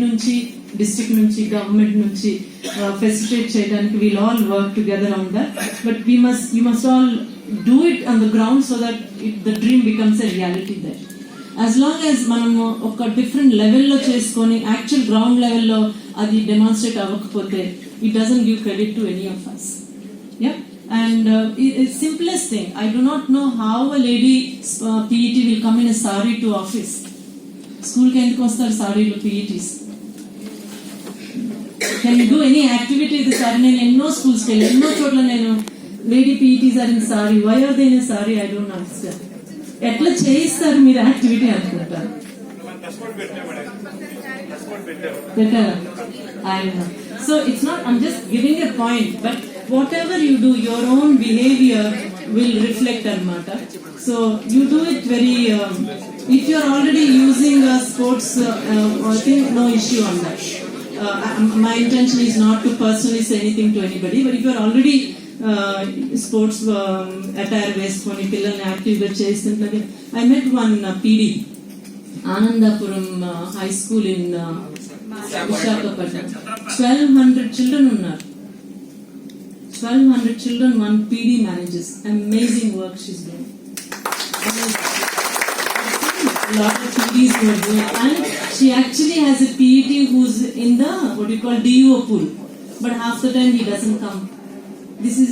నుంచి డిస్ట్రిక్ట్ నుంచి గవర్నమెంట్ నుంచి ఫెసిలిటేట్ చేయడానికి we'll all work together on that. But you must all do it on the ground so that the dream becomes a reality that. As long as మనము ఒక different లెవెల్లో చేసుకొని actual ground లెవెల్లో అది demonstrate అవ్వకపోతే it doesn't give credit to any of us. Yeah. And simplest thing, I do not know how a lady PET will come in a sari to office. School ki enduku vastar sari lo PETs. Can you do any activity with the sari? Nenu enno schools ki enno chotla nenu lady PETs are in sari. Why are they in a sari? I don't understand. Etla cheyistaru meer activity anukuntaru. Better. I know. So it's not, I'm just giving a point, but whatever you do, your own behavior will reflect anamata. So you do it very, if you are already using sports, I think no issue on that. My intention is not to personally say anything to anybody, but if you are already sports attire వేసుకొని పిల్లల్ని యాక్టివ్గా చేస్తుంటే, I met one PD, Anandapuram High School in Visakhapatnam. 1200 children ఉన్నారు. 1200 children, one PD manages. Amazing work she's doing. A lot of PDs were doing, and she actually has a PET who's in the what you call DUO pool, but half the time he doesn't come. This is